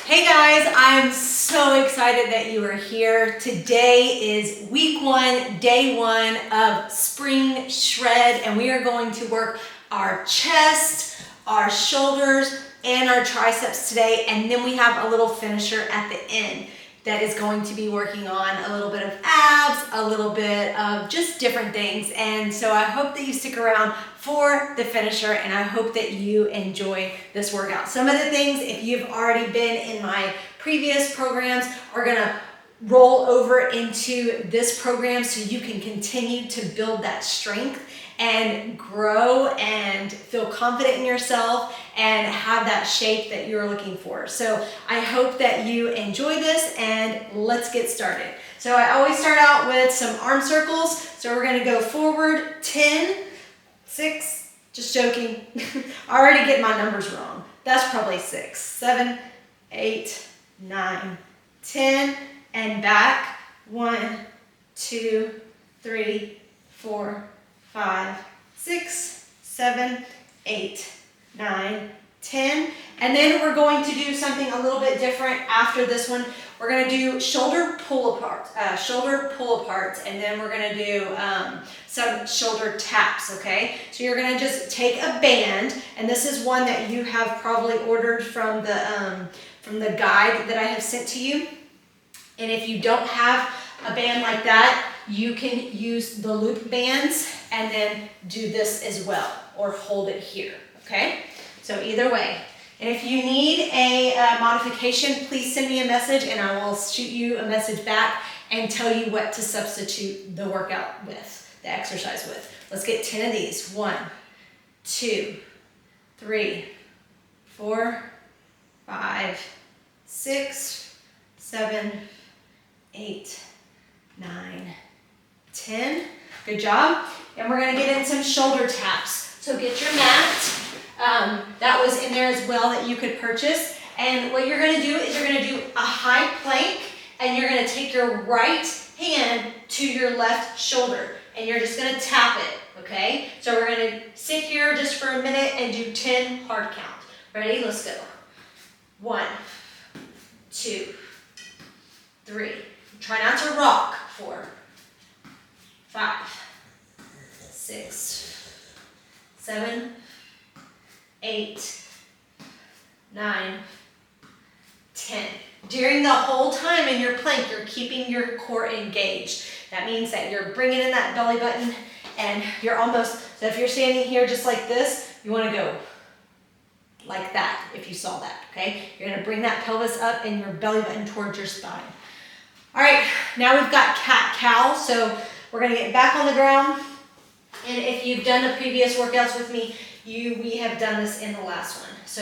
Hey guys, I'm so excited that you are here. Today is week 1, day 1 of spring shred, and we are going to work our chest, our shoulders, and our triceps today, and then we have a little finisher at the end that is going to be working on a little bit of abs, a little bit of just different things. And so I hope that you stick around for the finisher, and I hope that you enjoy this workout. Some of the things, if you've already been in my previous programs, are gonna roll over into this program so you can continue to build that strength and grow and feel confident in yourself and have that shape that you're looking for. So I hope that you enjoy this, and let's get started. So I always start out with some arm circles. So we're gonna go forward 10, 6, just joking. I already get my numbers wrong. That's probably 6, 7, 8, 9, 10, and back. 1, 2, 3, 4, 5, 6, 7, 8, 9, 10. And then we're going to do something a little bit different after this one. We're going to do shoulder pull apart, and then we're going to do some shoulder taps, okay? So you're going to just take a band, and this is one that you have probably ordered from the guide that I have sent to you. And if you don't have a band like that, you can use the loop bands and then do this as well, or hold it here, okay? So either way. And if you need a modification, please send me a message and I will shoot you a message back and tell you what to substitute the workout with, the exercise with. Let's get 10 of these. 1, 2, 3, 4, 5, 6, 7, 8, 9, 10. Good job. And we're going to get in some shoulder taps. So get your mat. That was in there as well that you could purchase. And what you're going to do is you're going to do a high plank, and you're going to take your right hand to your left shoulder, and you're just going to tap it, okay? So we're going to sit here just for a minute and do 10 hard count. Ready? Let's go. 1, 2, 3. Try not to rock. 4, 5, 6, 7, 8, 9, 10. During the whole time in your plank, you're keeping your core engaged. That means that you're bringing in that belly button, and you're almost, so if you're standing here just like this, you want to go like that, if you saw that, okay? You're going to bring that pelvis up and your belly button towards your spine. All right, now we've got cat-cow, so we're going to get back on the ground. And if you've done the previous workouts with me, we have done this in the last one. So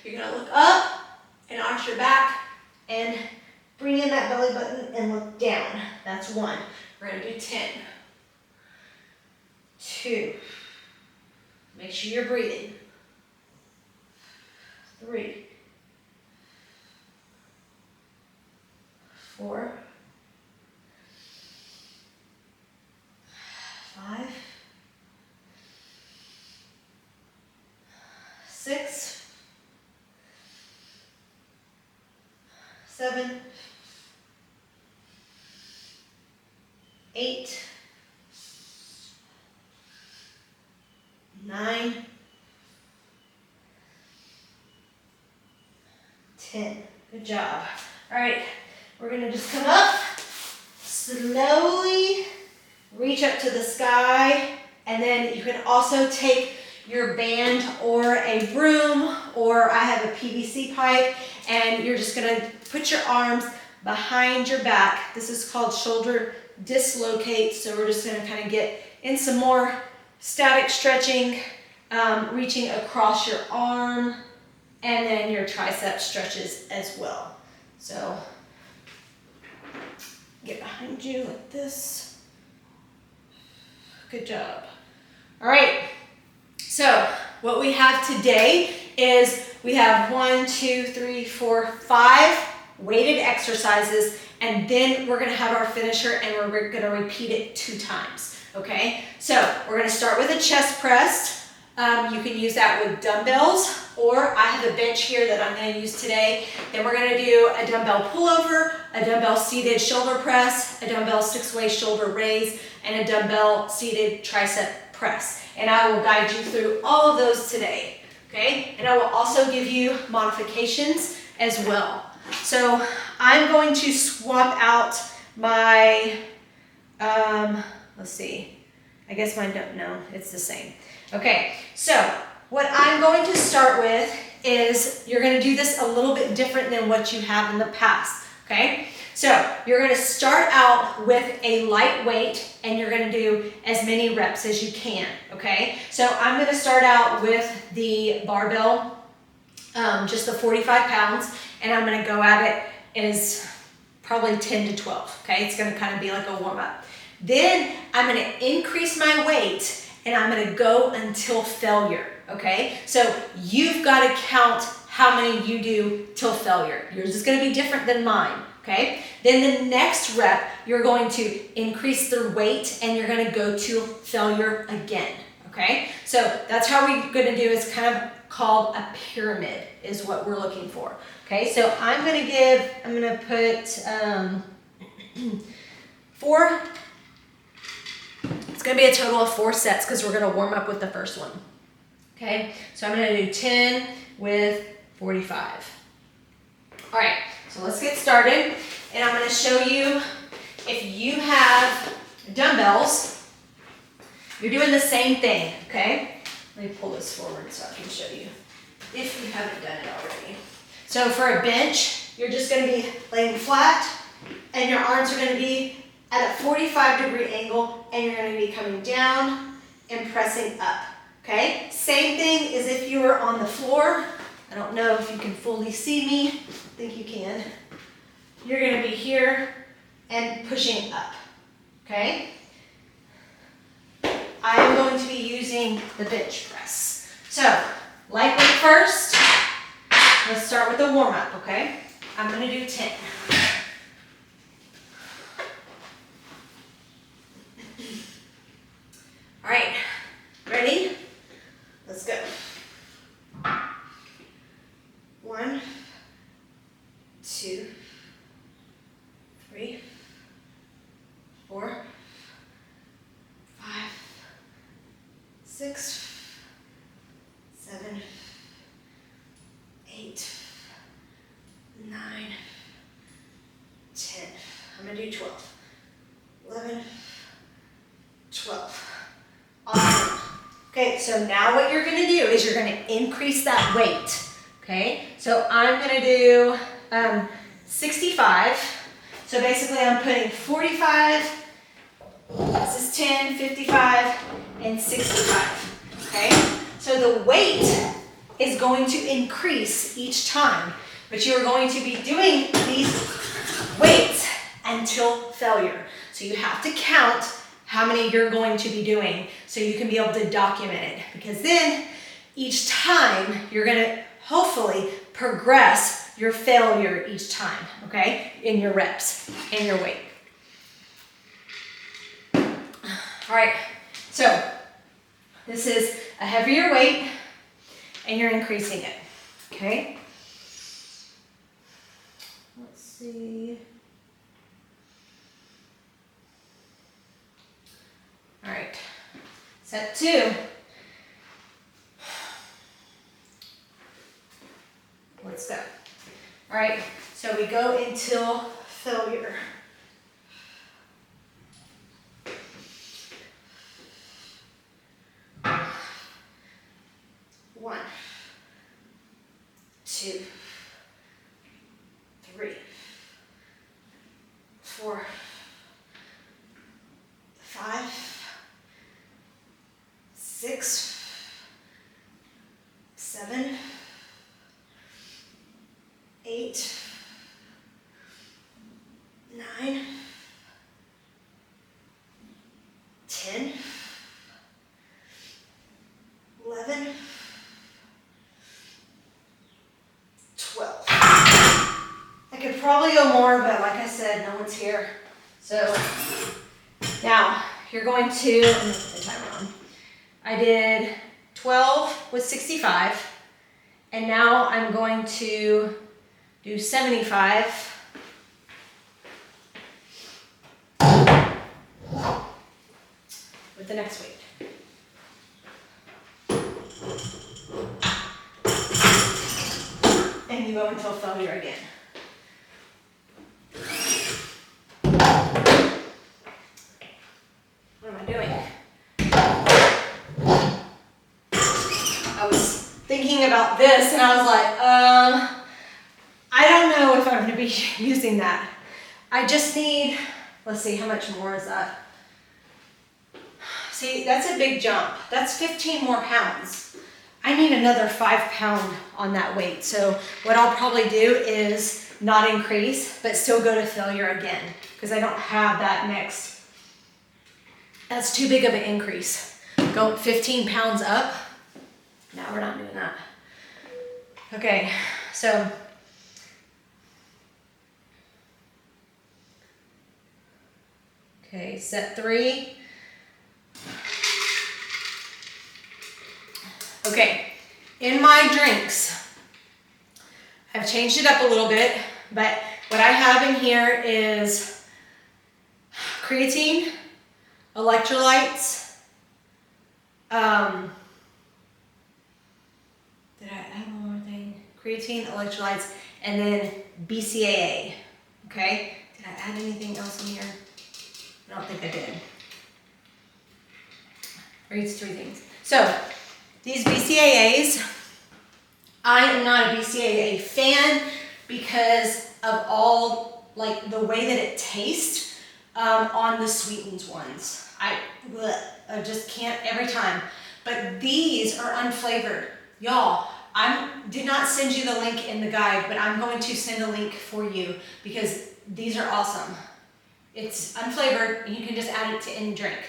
you're going to look up and arch your back and bring in that belly button and look down. That's 1. We're going to do 10. 2. Make sure you're breathing. 3. 4. 5. 6. 7. 8. 9. 10. Good job. All right, we're going to just come up, slowly reach up to the sky, and then you can also take your band or a broom, or I have a PVC pipe, and you're just going to put your arms behind your back. This is called shoulder dislocate, so we're just going to kind of get in some more static stretching, reaching across your arm, and then your tricep stretches as well. So get behind you like this. Good job. All right, so what we have today is we have 1, 2, 3, 4, 5 weighted exercises, and then we're going to have our finisher, and we're going to repeat it 2 times, okay? So we're going to start with a chest press. You can use that with dumbbells, or I have a bench here that I'm going to use today. Then we're going to do a dumbbell pullover, a dumbbell seated shoulder press, a dumbbell 6-way shoulder raise, and a dumbbell seated tricep press. And I will guide you through all of those today, okay? And I will also give you modifications as well. So I'm going to swap out my, let's see, I guess mine don't, no, it's the same. Okay, so what I'm going to start with is you're going to do this a little bit different than what you have in the past, okay? So you're going to start out with a light weight and you're going to do as many reps as you can, okay? So I'm going to start out with the barbell, just the 45 pounds, and I'm going to go at it as probably 10 to 12, okay? It's going to kind of be like a warm-up. Then I'm going to increase my weight and I'm going to go until failure, okay? So you've got to count how many you do till failure. Yours is going to be different than mine, okay? Then the next rep, you're going to increase the weight and you're going to go to failure again, okay? So that's how we're going to do, is kind of called a pyramid is what we're looking for, okay? So I'm going to put 4. It's going to be a total of 4 sets because we're going to warm up with the first one. Okay, so I'm going to do 10 with 45. All right, so let's get started. And I'm going to show you, if you have dumbbells, you're doing the same thing, okay? Let me pull this forward so I can show you if you haven't done it already. So for a bench, you're just going to be laying flat and your arms are going to be at a 45-degree angle, and you're going to be coming down and pressing up, okay? Same thing as if you were on the floor. I don't know if you can fully see me. I think you can. You're going to be here and pushing up, okay? I am going to be using the bench press. So, lightweight first. Let's start with the warm-up, okay? I'm going to do 10. All right, ready? Let's go. 1, 2, 3, 4, 5, 6, 7, 8, 9, 10. I'm going to do 12. 11, 12. Awesome. Okay, so now what you're going to do is you're going to increase that weight. Okay, so I'm going to do 65. So basically I'm putting 45, this is 10, 55, and 65. Okay, so the weight is going to increase each time, but you're going to be doing these weights until failure. So you have to count how many you're going to be doing so you can be able to document it, because then each time you're going to hopefully progress your failure each time, okay, in your reps and your weight. All right, so this is a heavier weight and you're increasing it, okay? Let's see. All right, set 2. Let's go. All right, so we go until failure. One, 2, 3, 4, 5, 6, 7, 8, 9, 10, 11, 12. I could probably go more, but like I said, no one's here. So now you're going to, I'm going to put the timer on. I did 12 with 65, And now I'm going to do 75. With the next weight. And you go until failure again. What am I doing? I was thinking about this and I was like, I don't know if I'm going to be using that. I just need, let's see, how much more is that? See, that's a big jump. That's 15 more pounds. I need another 5 pounds on that weight. So what I'll probably do is not increase, but still go to failure again because I don't have that next. That's too big of an increase. Go 15 pounds up. No, we're not doing that. Okay, so okay, set 3. Okay, in my drinks, I've changed it up a little bit, but what I have in here is creatine, electrolytes, did I add one more thing? Creatine, electrolytes, and then BCAA, okay? Did I add anything else in here? I don't think I did. Or it's 3 things. So, these BCAAs, I am not a BCAA fan because of all, like the way that it tastes on the sweetened ones. I just can't every time. But these are unflavored. Y'all, I did not send you the link in the guide, but I'm going to send a link for you because these are awesome. It's unflavored and you can just add it to any drink.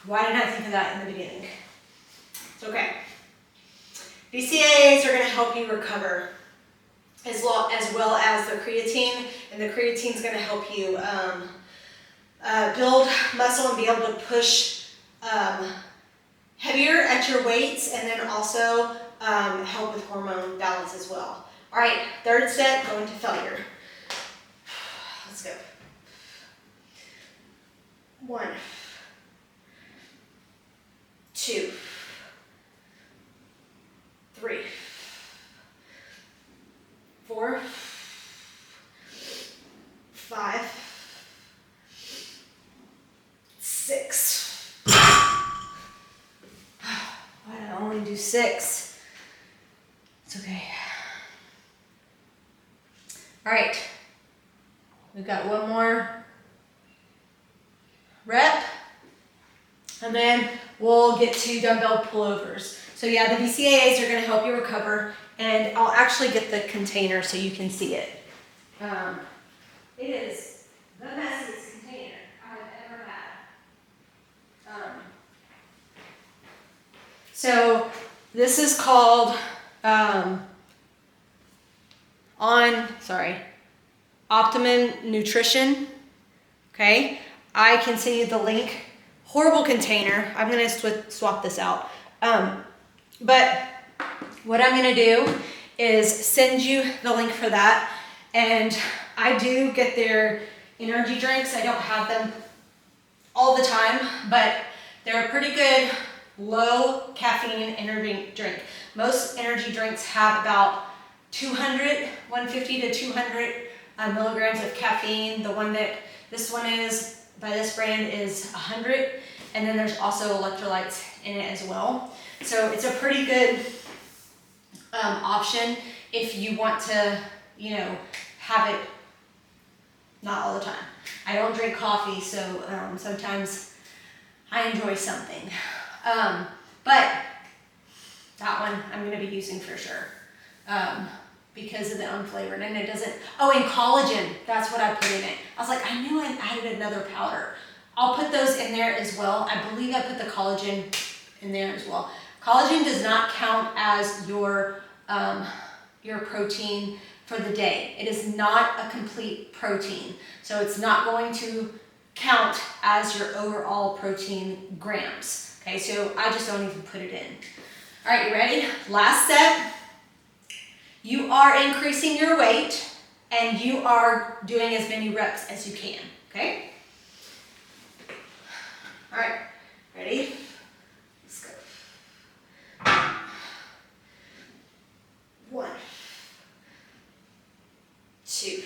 Why didn't I think of that in the beginning? It's okay. BCAAs are going to help you recover as well as the creatine, and the creatine is going to help you build muscle and be able to push heavier at your weights, and then also help with hormone balance as well. All right, 3rd set, going to failure. Let's go. 1, 2, 3, 4, 5, 6. Why did I only do 6? It's okay. All right. We've got one more rep. And then we'll get to dumbbell pullovers. So yeah, the BCAAs are going to help you recover, and I'll actually get the container so you can see it. It is the messiest container I've ever had. So this is called Optimum Nutrition. Okay, I can send you the link. Horrible container. I'm gonna swap this out. But what I'm gonna do is send you the link for that. And I do get their energy drinks. I don't have them all the time, but they're a pretty good low caffeine energy drink. Most energy drinks have about 150 to 200 milligrams of caffeine. This one is by this brand is 100, and then there's also electrolytes in it as well. So it's a pretty good option if you want to, have it not all the time. I don't drink coffee, so sometimes I enjoy something. But that one I'm going to be using for sure because of the unflavored, and it doesn't. Oh, and collagen. That's what I put in it. I was like, I knew I added another powder. I'll put those in there as well. I believe I put the collagen in there as well. Collagen does not count as your protein for the day. It is not a complete protein, so it's not going to count as your overall protein grams. Okay, so I just don't even put it in. All right, you ready? Last set. You are increasing your weight and you are doing as many reps as you can, okay? All right, ready? Let's go. 1, 2,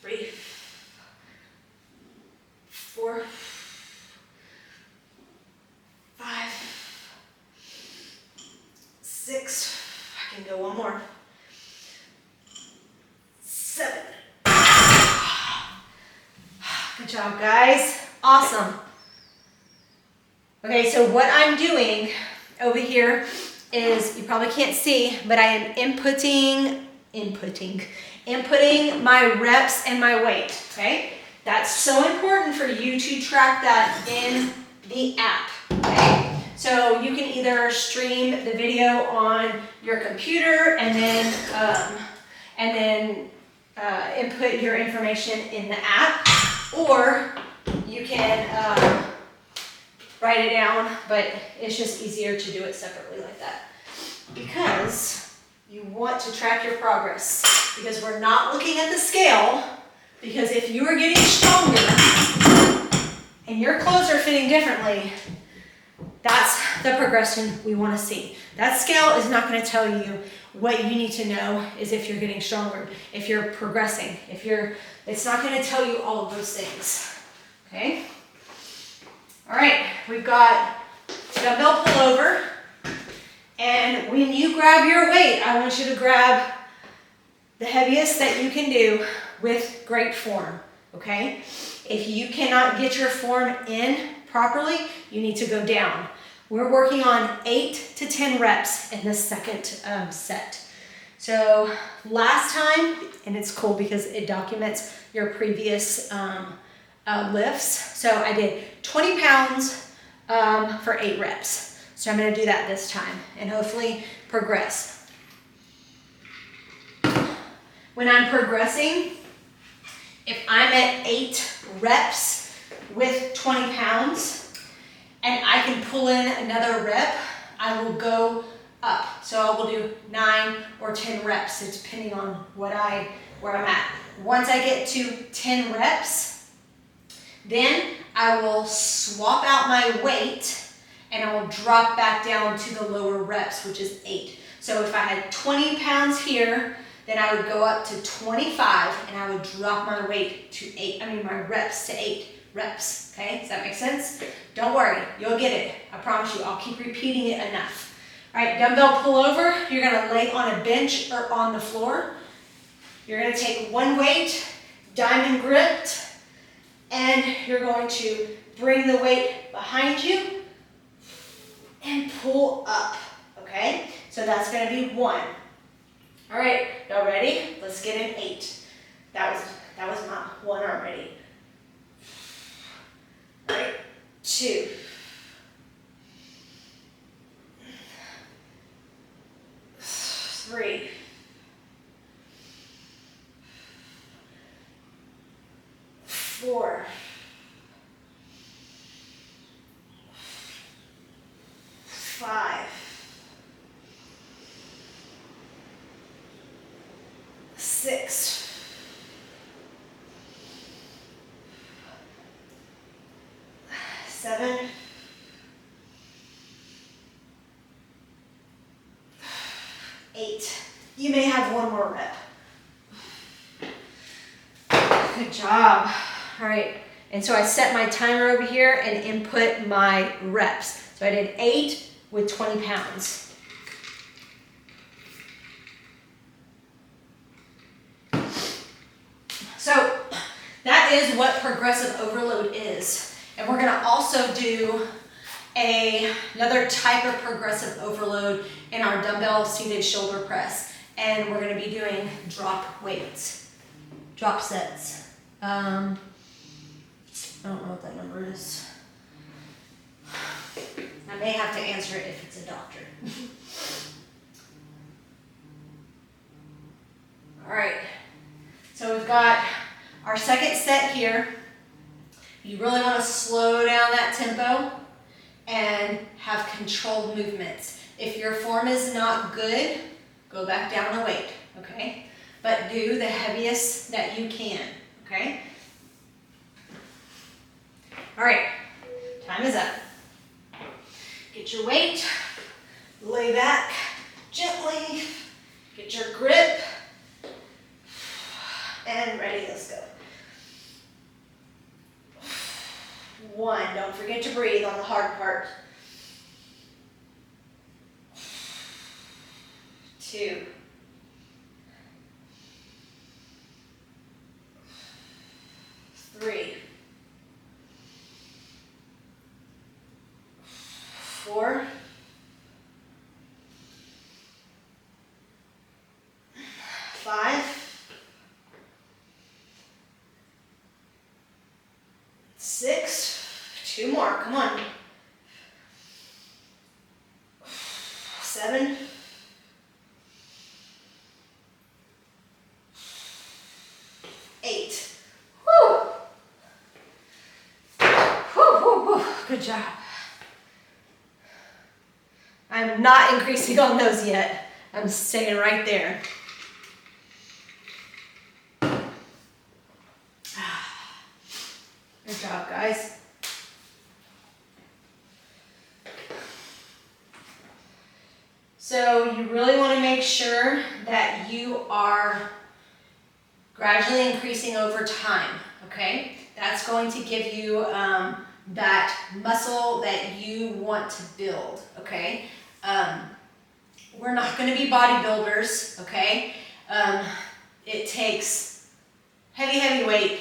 3, 4, 5, 6, I can go one more. 7. Good job, guys. Awesome. Okay, so what I'm doing over here is, you probably can't see, but I am inputting my reps and my weight, okay? That's so important for you to track that in the app, okay? So you can either stream the video on your computer and then input your information in the app, or you can write it down, but it's just easier to do it separately like that because you want to track your progress, because we're not looking at the scale, because if you are getting stronger and your clothes are fitting differently, that's the progression we want to see. That scale is not going to tell you. What you need to know is if you're getting stronger, if you're progressing, it's not going to tell you all of those things, okay? All right, we've got dumbbell pullover, and when you grab your weight, I want you to grab the heaviest that you can do with great form, okay? If you cannot get your form in properly, you need to go down. We're working on 8 to 10 reps in the second set. So last time, and it's cool because it documents your previous lifts. So I did 20 pounds for 8 reps. So I'm gonna do that this time and hopefully progress. When I'm progressing, if I'm at 8 reps with 20 pounds and I can pull in another rep, I will go up. So I will do 9 or 10 reps, so depending on where I'm at. Once I get to 10 reps, then I will swap out my weight and I will drop back down to the lower reps, which is 8. So if I had 20 pounds here, then I would go up to 25 and I would drop my weight to my reps to 8 reps, okay? Does that make sense? Don't worry, you'll get it. I promise you, I'll keep repeating it enough. All right, dumbbell pullover, you're gonna lay on a bench or on the floor. You're gonna take one weight, diamond gripped, and you're going to bring the weight behind you and pull up, okay? So that's gonna be 1. All right, y'all ready? Let's get an 8. That was my 1 already. All right, 2. 3. 4. 5. 6. 7. 8. You may have 1 more rep. Good job. All right, and so I set my timer over here and input my reps. So I did 8 with 20 pounds. So that is what progressive overload is. And we're gonna also do another type of progressive overload in our dumbbell seated shoulder press. And we're gonna be doing drop weights, drop sets. I don't know what that number is. I may have to answer it if it's a doctor. All right, so we've got our second set here. You really want to slow down that tempo and have controlled movements. If your form is not good, go back down a weight, okay? But do the heaviest that you can, okay? All right, time is up. Get your weight, lay back gently, get your grip, and ready, let's go. 1, don't forget to breathe on the hard part. 2. 3. 4. 5. 6. 2 more, come on. 7. 8. Whew. Whew, whew, whew. Good job. I'm not increasing on those yet. I'm staying right there. Good job, guys. So you really want to make sure that you are gradually increasing over time, okay? That's going to give you that muscle that you want to build, okay? We're not going to be bodybuilders, okay? It takes heavy weight,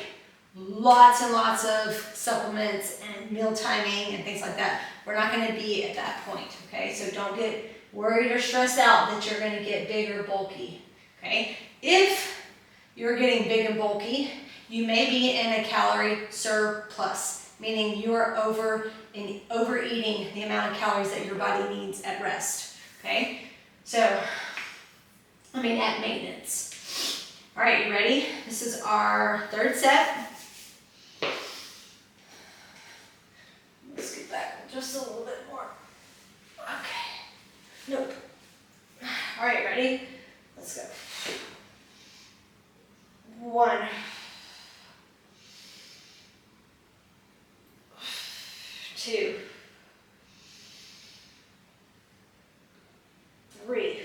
lots and lots of supplements and meal timing and things like that. We're not going to be at that point, okay? So don't get worried or stressed out that you're going to get big or bulky, okay? If you're getting big and bulky, you may be in a calorie surplus, meaning you are overeating the amount of calories that your body needs at rest, okay? So, at maintenance. All right, you ready? This is our 3rd set. Let's get back just a little bit more. Okay. Nope. All right, ready? Let's go. 1. 2. 3.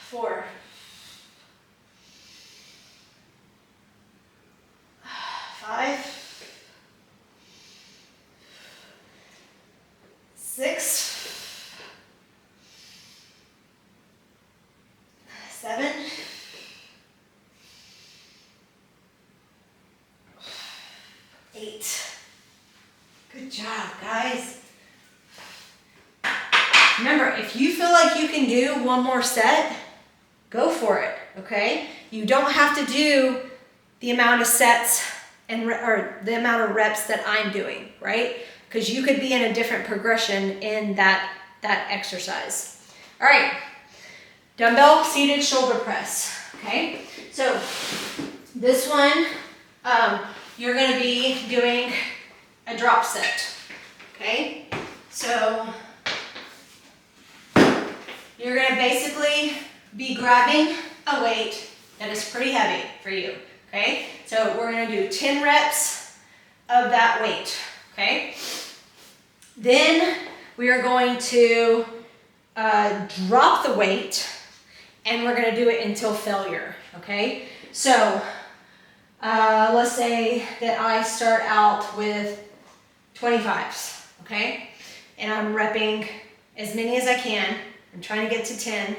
4. 5. 6. 7. 8. Good job, guys. Remember, if you feel like you can do one more set, go for it, okay? You don't have to do the amount of sets or the amount of reps that I'm doing, right? Because you could be in a different progression in that exercise. All right, dumbbell seated shoulder press, okay? So this one, you're gonna be doing a drop set, okay? So you're gonna basically be grabbing a weight that is pretty heavy for you, okay? So we're gonna do 10 reps of that weight, okay? Then we are going to drop the weight and we're gonna do it until failure, okay? So let's say that I start out with 25s, okay? And I'm repping as many as I can. I'm trying to get to 10.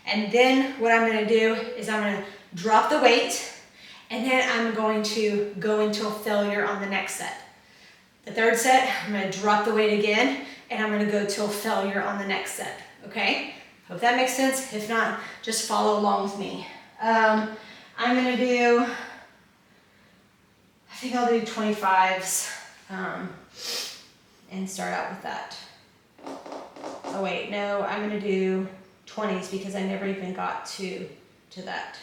And then what I'm gonna do is I'm gonna drop the weight and then I'm going to go until failure on the next set. The 3rd set, I'm gonna drop the weight again and I'm gonna go till failure on the next set, okay? Hope that makes sense. If not, just follow along with me. I'm gonna do, I think I'll do 25s and start out with that. Oh wait, no, I'm gonna do 20s because I never even got to that.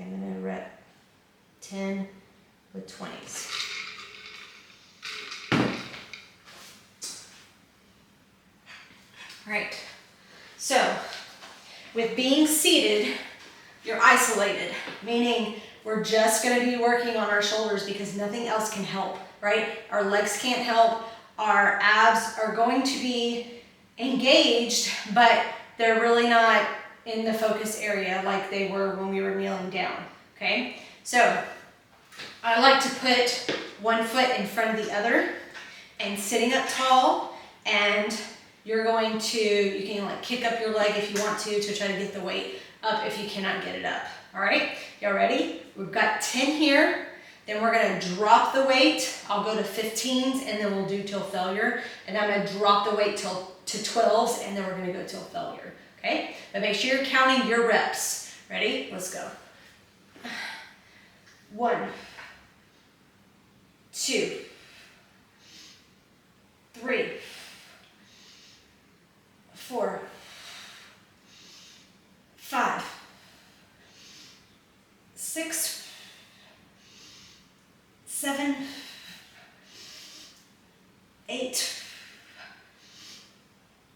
Okay, I'm gonna rep 10 with 20s. All right, so with being seated, you're isolated, meaning we're just gonna be working on our shoulders because nothing else can help, right? Our legs can't help, our abs are going to be engaged, but they're really not in the focus area like they were when we were kneeling down, okay? So I like to put one foot in front of the other and sitting up tall, and you're going to, you can like kick up your leg if you want to try to get the weight up if you cannot get it up. All right, y'all ready? We've got 10 here, then we're gonna drop the weight. I'll go to 15s and then we'll do till failure. And I'm gonna drop the weight to 12s and then we're gonna go till failure, okay? But make sure you're counting your reps. Ready? Let's go. 1, 2, 3, 4, 5, 6, 7, 8,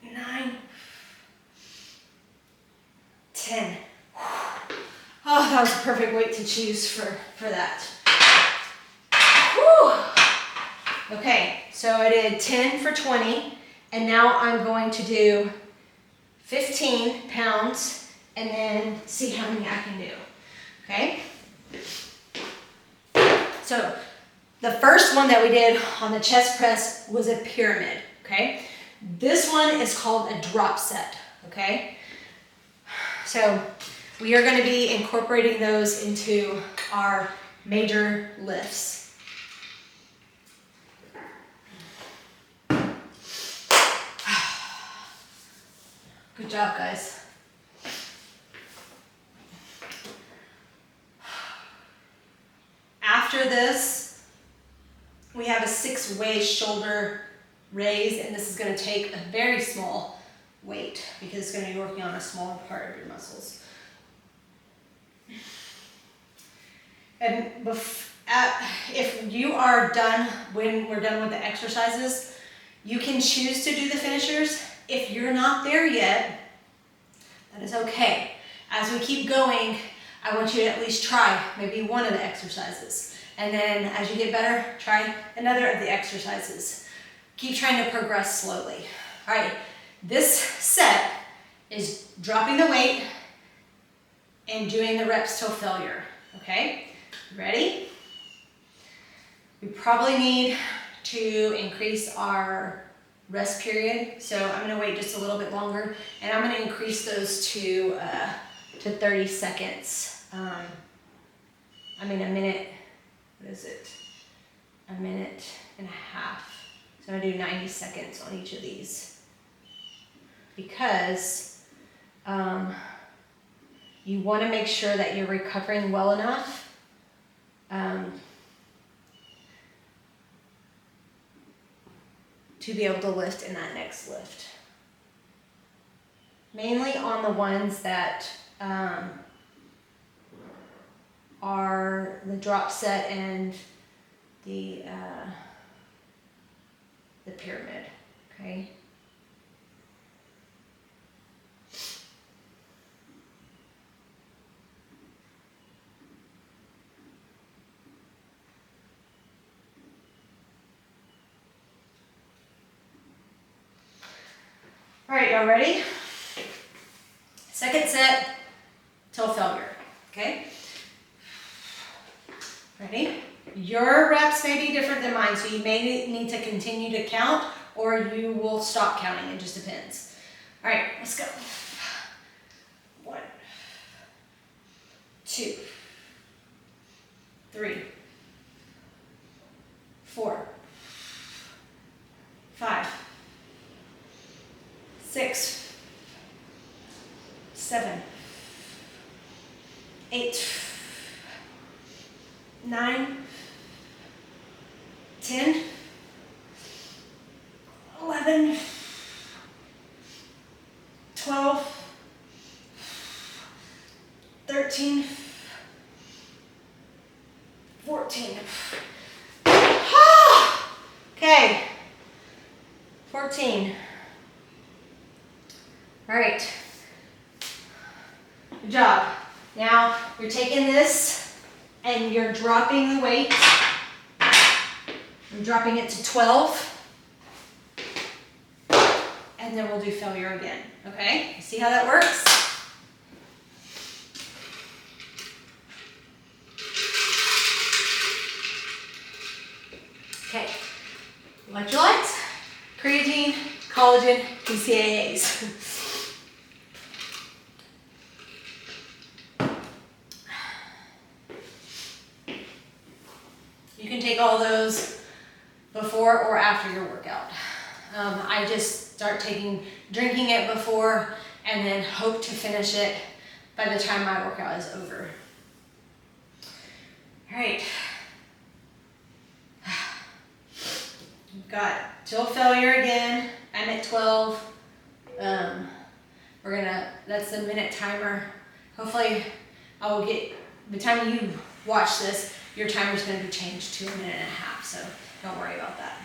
9, 10. Oh, that was a perfect weight to choose for that. Whew. Okay, so I did 10 for 20, and now I'm going to do 15 pounds and then see how many I can do, okay? So the first one that we did on the chest press was a pyramid, okay? This one is called a drop set, okay? So we are going to be incorporating those into our major lifts. Good job, guys. After this, we have a 6-way shoulder raise, and this is going to take a very small weight because it's going to be working on a smaller part of your muscles. And if you are done, when we're done with the exercises, you can choose to do the finishers. If you're not there yet, that is okay. As we keep going, I want you to at least try maybe one of the exercises. And then as you get better, try another of the exercises. Keep trying to progress slowly. All right, this set is dropping the weight and doing the reps till failure, okay? Ready? We probably need to increase our rest period, so I'm gonna wait just a little bit longer, and I'm gonna increase those to 30 seconds. I mean a minute, what is it? A minute and a half. So I'm gonna do 90 seconds on each of these. Because you wanna make sure that you're recovering well enough to be able to lift in that next lift. Mainly on the ones that are the drop set and the pyramid, okay? All right, y'all ready? Second set till failure, okay? Ready? Your reps may be different than mine, so you may need to continue to count or you will stop counting, it just depends. All right, let's go. 1, 2, 3, 4, 5, 6, 7, 8, 9, 10, 11, 12, 13, 14. All right. Good job. Now you're taking this and you're dropping the weight. I'm dropping it to 12. And then we'll do failure again. Okay? See how that works? Okay. Electrolytes, creatine, collagen, BCAAs. You can take all those before or after your workout. I just start drinking it before and then hope to finish it by the time my workout is over. All right. We've got till failure again. I'm at 12. That's the minute timer. Hopefully I will get, by the time you watch this, your timer's gonna be changed to 1.5 minutes, so don't worry about that.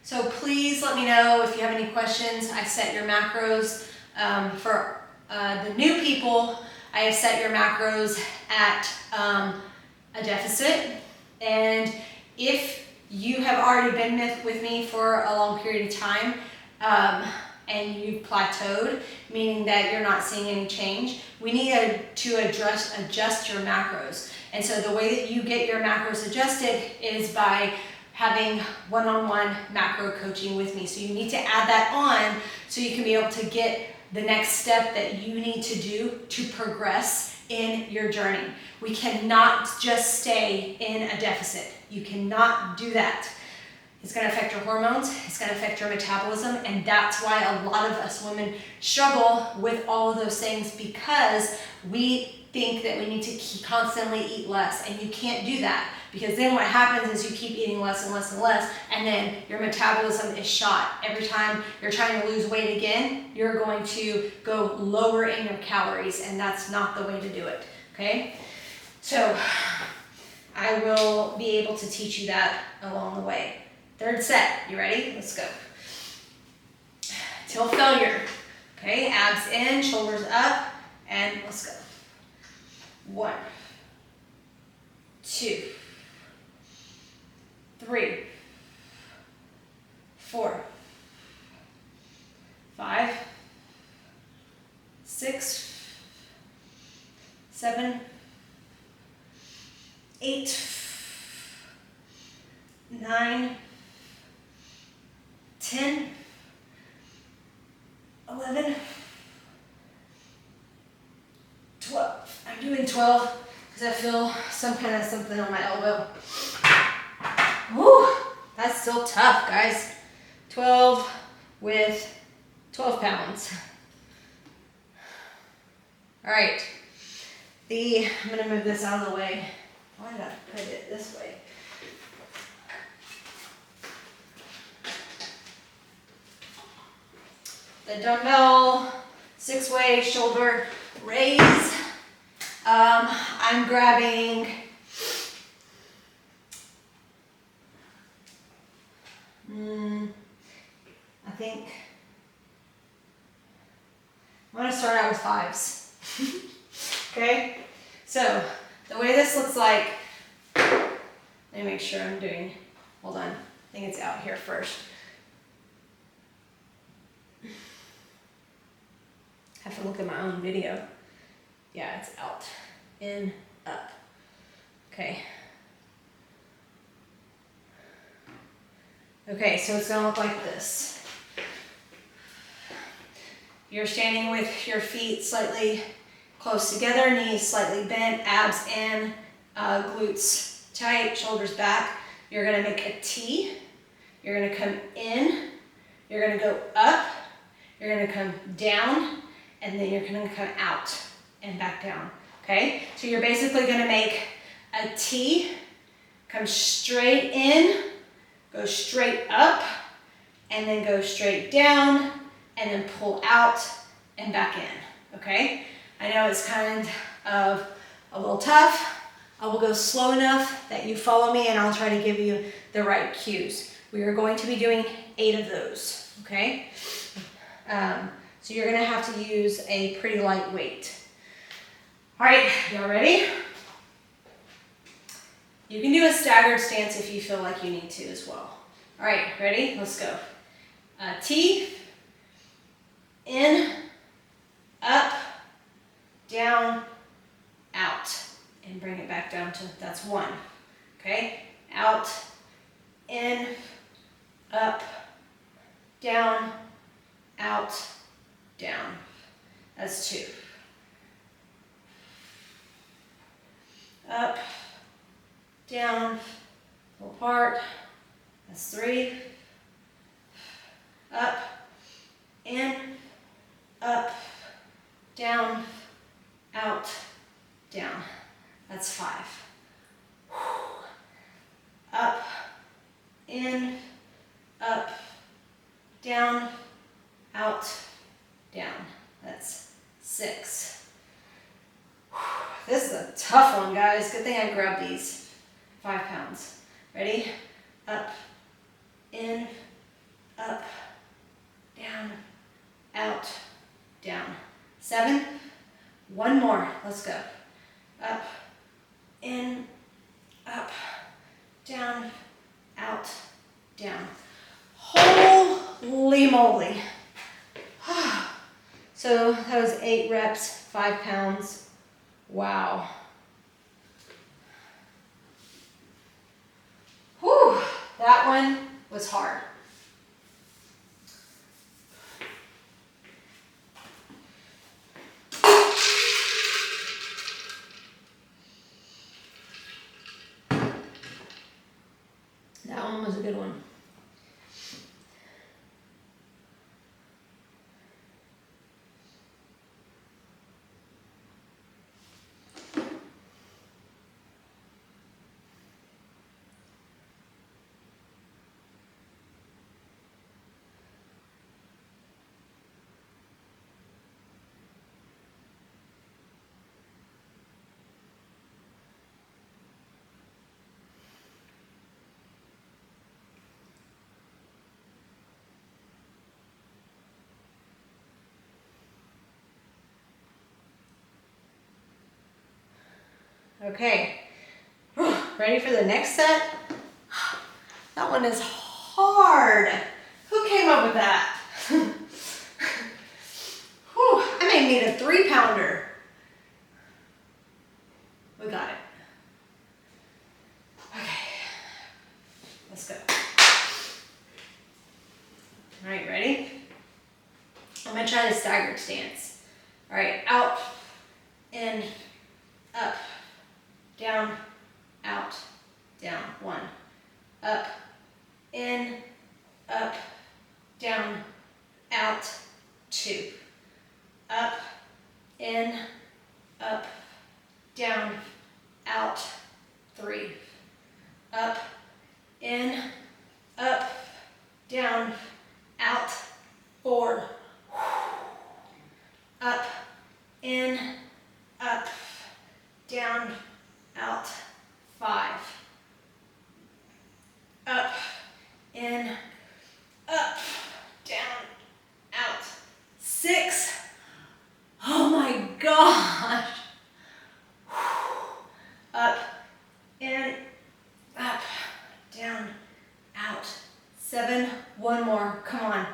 So please let me know if you have any questions. I set your macros. For the new people, I have set your macros at a deficit. And if you have already been with me for a long period of time and you've plateaued, meaning that you're not seeing any change, we need to adjust your macros. And so the way that you get your macros adjusted is by having one-on-one macro coaching with me. So you need to add that on so you can be able to get the next step that you need to do to progress in your journey. We cannot just stay in a deficit. You cannot do that. It's gonna affect your hormones, it's gonna affect your metabolism, and that's why a lot of us women struggle with all of those things, because we think that we need to constantly eat less, and you can't do that, because then what happens is you keep eating less and less and less, and then your metabolism is shot. Every time you're trying to lose weight again, you're going to go lower in your calories, and that's not the way to do it, okay? So I will be able to teach you that along the way. Third set, you ready? Let's go. Till failure. Okay, abs in, shoulders up, and let's go. 1, 2, 3, 4, 5, 6, 7, 8, 9, 10, 11, 12. I'm doing 12 because I feel some kind of something on my elbow. Woo, that's still tough, guys. 12 with 12 pounds. All right, I'm gonna move this out of the way. Why did I put it this way? The dumbbell 6-way shoulder raise. I'm grabbing I think I'm gonna start out with 5s. Okay, so the way this looks like, let me make sure I'm doing, hold on, I think it's out here first. I have to look at my own video. Yeah, it's out, in, up. Okay. Okay, so it's gonna look like this. You're standing with your feet slightly close together, knees slightly bent, abs in, glutes tight, shoulders back. You're gonna make a T. You're gonna come in. You're gonna go up. You're gonna come down, and then you're gonna come out and back down, okay? So you're basically gonna make a T, come straight in, go straight up, and then go straight down, and then pull out and back in, okay? I know it's kind of a little tough, I will go slow enough that you follow me and I'll try to give you the right cues. We are going to be doing 8 of those, okay? So you're gonna have to use a pretty light weight. All right, y'all ready? You can do a staggered stance if you feel like you need to as well. All right, ready? Let's go. T, in, up, down, out. And bring it back down to, that's 1. Okay? Out, in, up, down, out, down. That's 2. Up, down, pull apart. That's 3. Up, in, up, down, out, down. That's 5. Up, in, up, down, out, down. That's 6. This is a tough one, guys. Good thing I grabbed these. 5 pounds. Ready? Up, in, up, down, out, down. 7. 1 more. Let's go. Up, in, up, down, out, down. Holy moly. So that was 8 reps, 5 pounds. Wow. Whew, that one was hard. That one was a good one. Okay, ready for the next set? That one is hard. Who came up with that? Whew, I may need a 3-pounder. We got it. Okay, let's go. All right, ready? I'm gonna try the staggered stance. All right, out, in, up, down, out, down. 1. Up, in, up, down, out. 2. Up, in, up, down, out. 3. Up, in, up, down, out. 4. Up, in, up, down, out. 5. Up, in, up, down, out. 6. Oh my gosh. Up, in, up, down, out. 7. 1 more. Come on.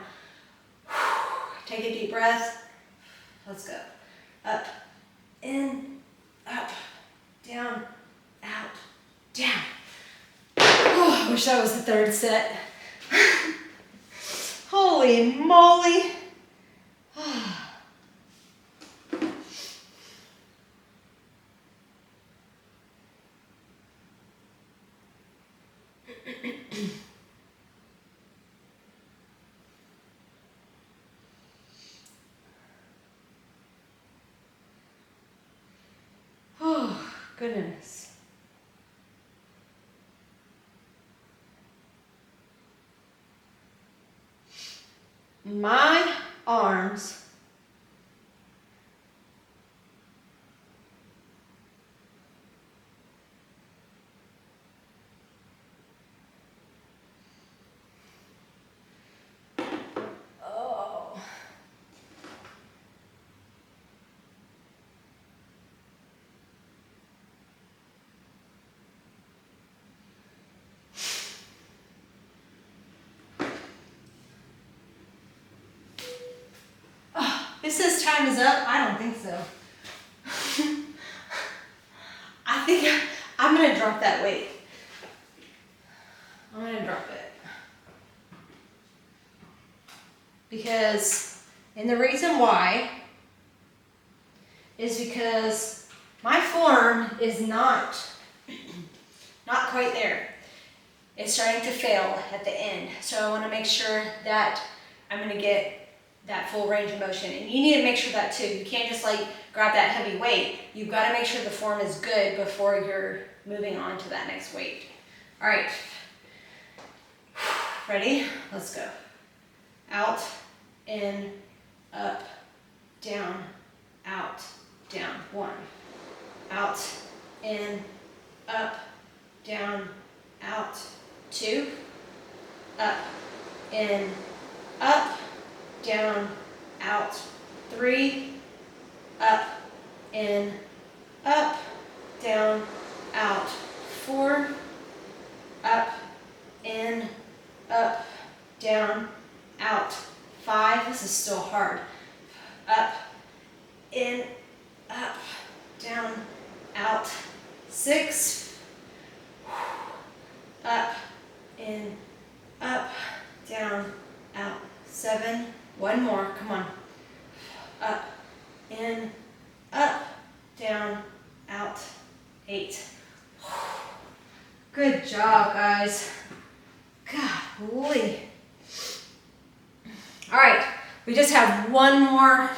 Take a deep breath. Let's go. Up, in, up, down, out, down. Oh, I wish that was the 3rd set. Holy moly. Oh, goodness. My arms It says time is up. I don't think so. I think I'm gonna drop that weight. I'm gonna drop it. And the reason why is because my form is not quite there. It's starting to fail at the end. So I want to make sure that I'm going to get that full range of motion. And you need to make sure that too. You can't just like grab that heavy weight. You've got to make sure the form is good before you're moving on to that next weight. All right. Ready? Let's go. Out, in, up, down, out, down. 1. Out, in, up, down, out. 2. Up, in, up, down, out. 3. Up, in, up, down, out. 4. Up, in, up, down, out. 5. This is still hard. Up, in, up, down, out. 6. Up, in, up, down, out. 7. 1 more. Come on. Up, in, up, down, out. 8. Good job, guys. Golly. All right, we just have one more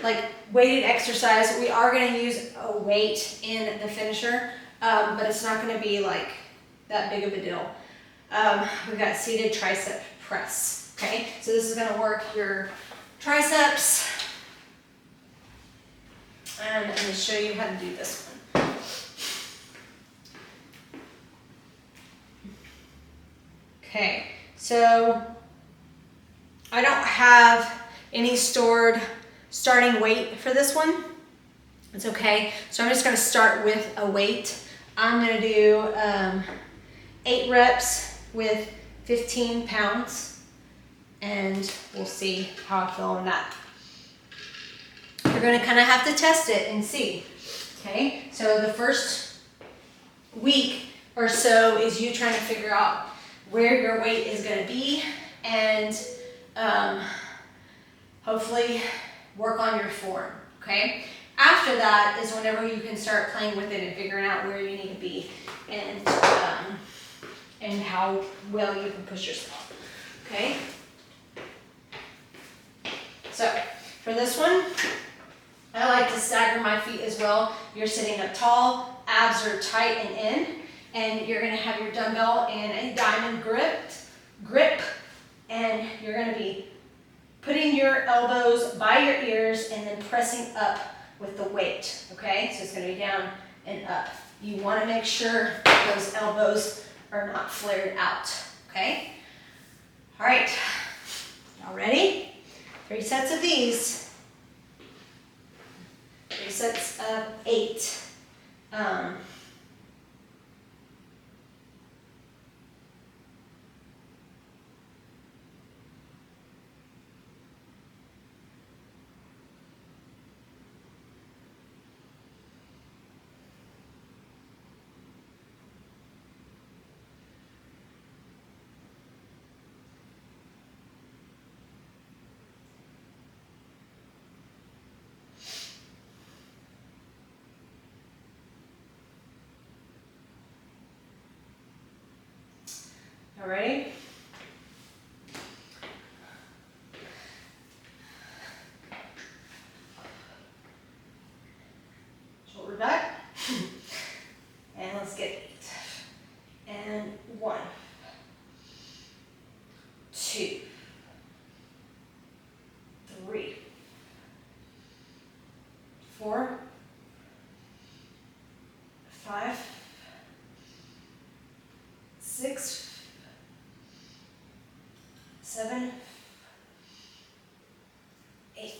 like weighted exercise. We are going to use a weight in the finisher, but it's not going to be like that big of a deal. We've got seated tricep press. Okay, so this is going to work your triceps. And I'm going to show you how to do this one. Okay, so I don't have any stored starting weight for this one. It's okay. So I'm just going to start with a weight. I'm going to do 8 reps with 15 pounds, and we'll see how I feel on that. You're going to kind of have to test it and see. Okay, so the first week or so is you trying to figure out where your weight is going to be, and hopefully work on your form, okay? After that is whenever you can start playing with it and figuring out where you need to be and how well you can push yourself, okay? So for this one, I like to stagger my feet as well. You're sitting up tall, abs are tight and in, and you're gonna have your dumbbell in a diamond grip, and you're gonna be putting your elbows by your ears and then pressing up with the weight, okay? So it's gonna be down and up. You wanna make sure those elbows are not flared out, okay? All right, y'all ready? 3 sets of these. 3 sets of 8. All right. Shoulder back. And let's get 8. And 1, 2, 3, 4, 5, 6, 7, 8.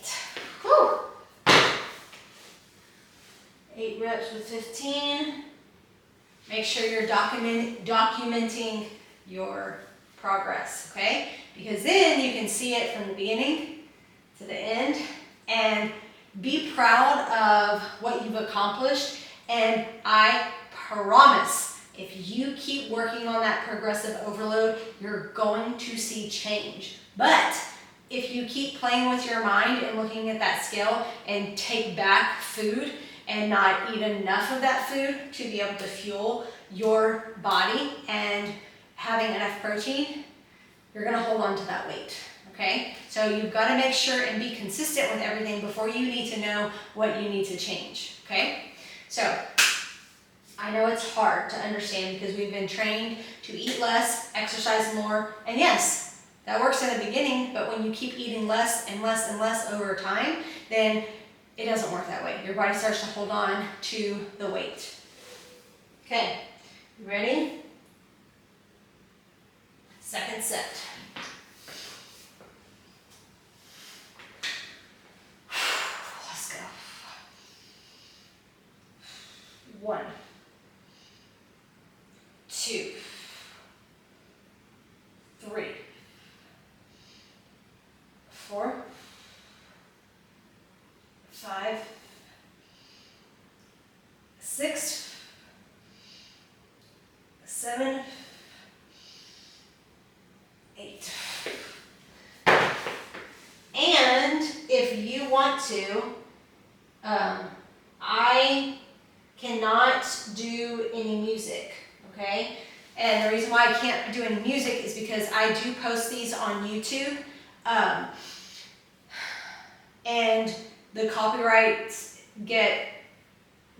Whew. 8 reps with 15. Make sure you're documenting your progress, okay? Because then you can see it from the beginning to the end, and be proud of what you've accomplished. And I promise, if you keep working on that progressive overload, you're going to see change. But if you keep playing with your mind and looking at that scale and take back food and not eat enough of that food to be able to fuel your body and having enough protein, you're gonna hold on to that weight, okay? So you've gotta make sure and be consistent with everything before you need to know what you need to change, okay? So, I know it's hard to understand because we've been trained to eat less, exercise more, and yes, that works in the beginning, but when you keep eating less and less and less over time, then it doesn't work that way. Your body starts to hold on to the weight. Okay, you ready? Second set. Let's go. 1, 2, 3, 4, 5, 6, 7, 8. And if you want to, I cannot do any music, okay? And the reason why I can't do any music is because I do post these on YouTube, and the copyrights get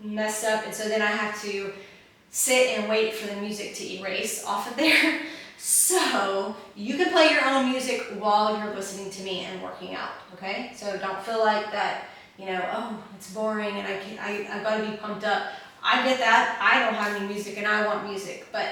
messed up, and so then I have to sit and wait for the music to erase off of there. So you can play your own music while you're listening to me and working out, okay? So don't feel like that, you know, oh, it's boring and I gotta be pumped up. I get that. I don't have any music and I want music, but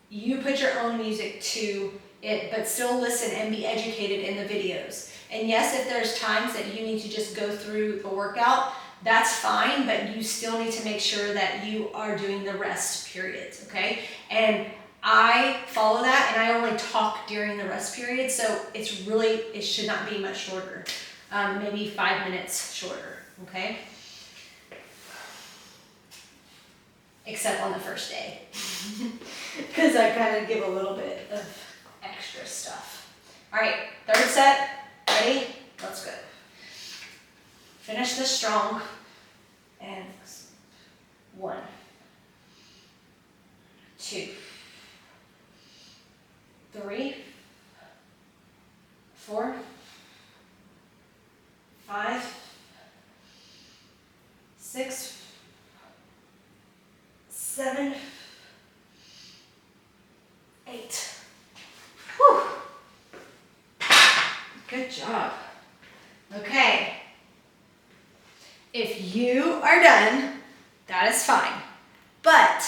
you put your own music to it, but still listen and be educated in the videos. And yes, if there's times that you need to just go through the workout, that's fine, but you still need to make sure that you are doing the rest periods, okay? And I follow that, and I only talk during the rest period, so it should not be much shorter, maybe 5 minutes shorter, okay? Except on the first day, because I kind of give a little bit of extra stuff. All right, third set, ready? Let's go. Finish this strong, and 1, 2, 3, 4, 5, 6, 7, 8. Whew. Good job. Okay. If you are done, that is fine. But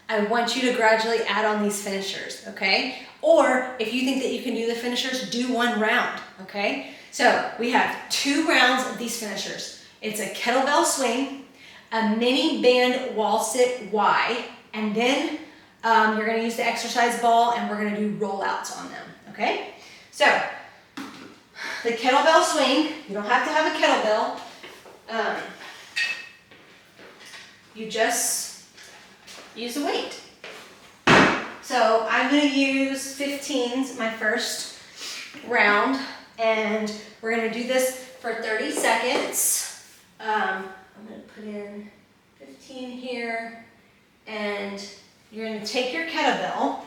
I want you to gradually add on these finishers, okay? Or if you think that you can do the finishers, do 1 round, okay? So we have 2 rounds of these finishers. It's a kettlebell swing, a mini band wall sit Y, and then you're gonna use the exercise ball and we're gonna do rollouts on them, okay? So the kettlebell swing, you don't have to have a kettlebell. You just use a weight. So I'm gonna use 15s my first round, and we're gonna do this for 30 seconds. I'm gonna put in 15 here, and you're gonna take your kettlebell.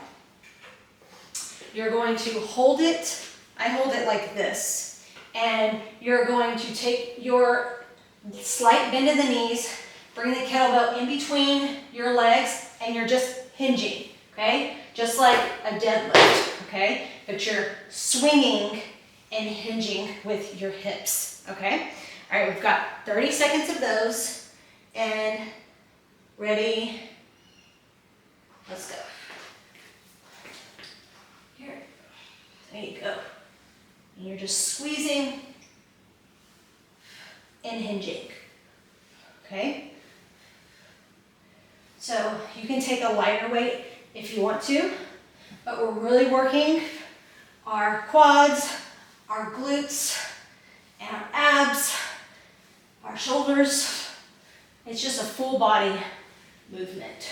You're going to hold it, I hold it like this, and you're going to take your slight bend of the knees, bring the kettlebell in between your legs, and you're just hinging, okay? Just like a deadlift, okay? But you're swinging and hinging with your hips, okay? All right, we've got 30 seconds of those, and ready, let's go. Here, there you go. And you're just squeezing and hinging, okay? So you can take a lighter weight if you want to, but we're really working our quads, our glutes, and our abs, our shoulders. It's just a full body movement.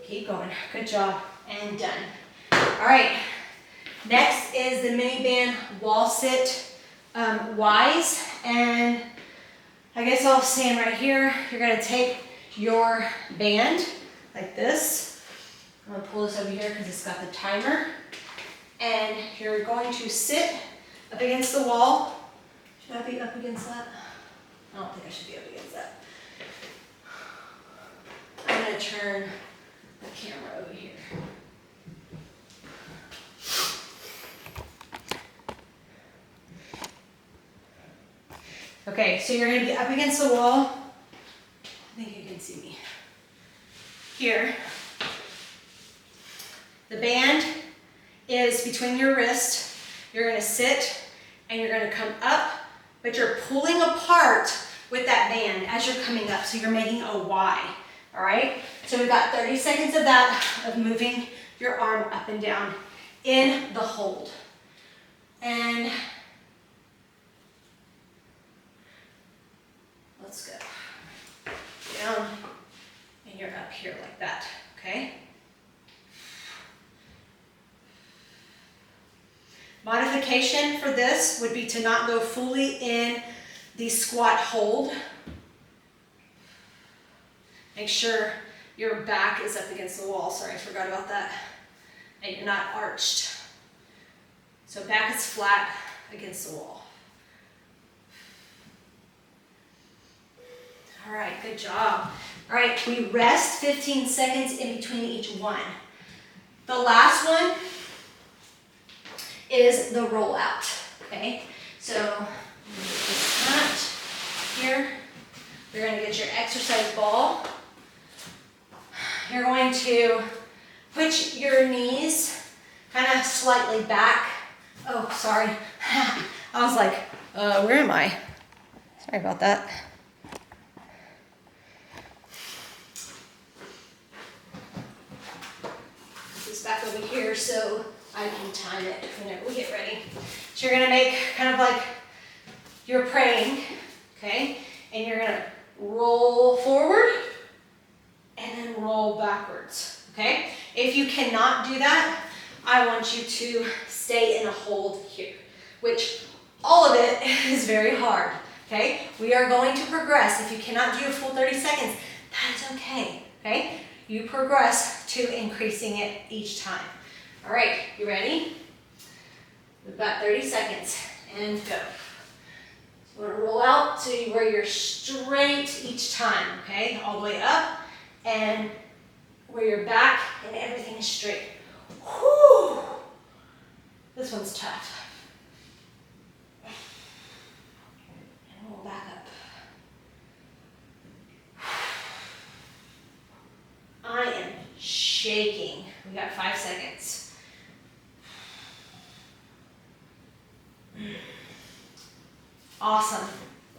Keep going. Good job. And done. All right. Next is the mini band wall sit Y's. And I guess I'll stand right here. You're going to take your band like this. I'm going to pull this over here because it's got the timer. And you're going to sit up against the wall. Should I be up against that? I don't think I should be up against that. I'm going to turn the camera over here. Okay, so you're going to be up against the wall. I think you can see me. Here. The band is between your wrist. You're going to sit and you're going to come up, but you're pulling apart with that band as you're coming up. So you're making a Y. All right? So we've got 30 seconds of that, of moving your arm up and down in the hold. And let's go. Down, and you're up here like that, okay? Modification for this would be to not go fully in the squat hold. Make sure your back is up against the wall. Sorry, I forgot about that. And you're not arched. So back is flat against the wall. All right, good job. All right, we rest 15 seconds in between each one. The last one is the roll out, okay? So, this mat here. You're gonna get your exercise ball. You're going to put your knees kind of slightly back. Oh, sorry. I was like, where am I? Sorry about that. Back over here so I can time it whenever we get ready. So you're going to make kind of like you're praying, okay? And you're going to roll forward and then roll backwards, okay? If you cannot do that, I want you to stay in a hold here, which all of it is very hard, okay? We are going to progress. If you cannot do a full 30 seconds, that is okay, okay? You progress to increasing it each time. All right, you ready? We've got 30 seconds and go. So we're gonna roll out to where you're straight each time, okay? All the way up and where you're back and everything is straight. Whew! This one's tough. And roll back up. I am shaking. We got 5 seconds. Awesome.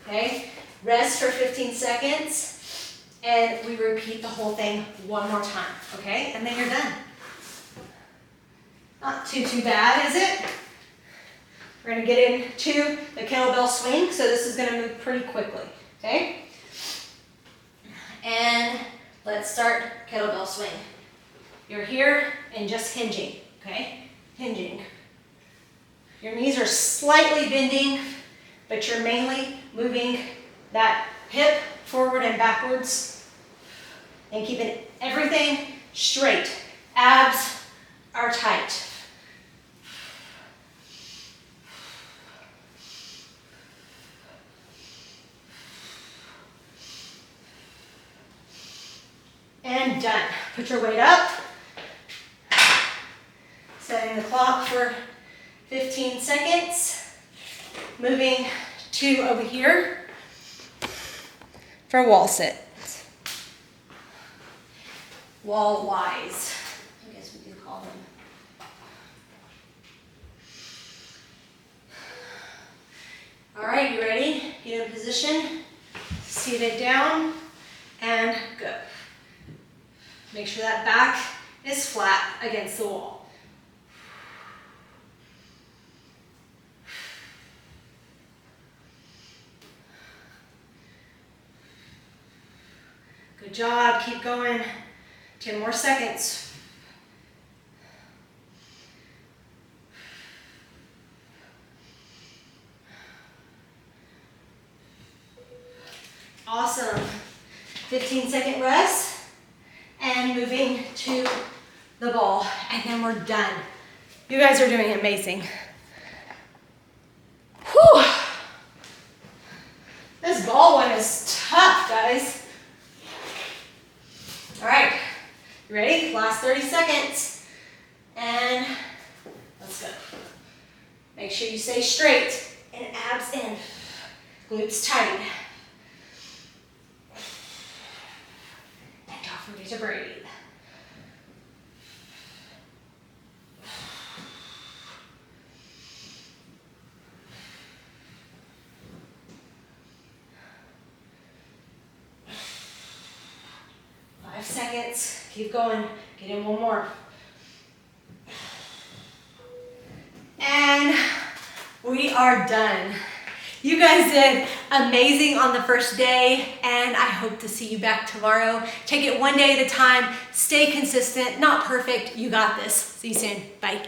Okay, rest for 15 seconds and we repeat the whole thing one more time, okay? And then you're done. Not too bad, is it? We're gonna get into the kettlebell swing, so this is gonna move pretty quickly, okay? And let's start kettlebell swing. You're here and just hinging, okay? Hinging. Your knees are slightly bending, but you're mainly moving that hip forward and backwards and keeping everything straight. Abs are tight. And done. Put your weight up. Setting the clock for 15 seconds. Moving to over here for wall sit. Wall Ys, I guess we could call them. All right, you ready? Get in position, seated down, and go. Make sure that back is flat against the wall. Good job, keep going. 10 more seconds. Awesome. 15-second rest and moving to the ball, and then we're done. You guys are doing amazing. Whew. This ball one is tough, guys. All right, you ready? Last 30 seconds. And let's go. Make sure you stay straight and abs in. Glutes tight. And don't forget to breathe. Seconds, keep going, get in one more. And we are done. You guys did amazing on the first day, and I hope to see you back tomorrow. Take it one day at a time, stay consistent, not perfect, you got this. See you soon, bye.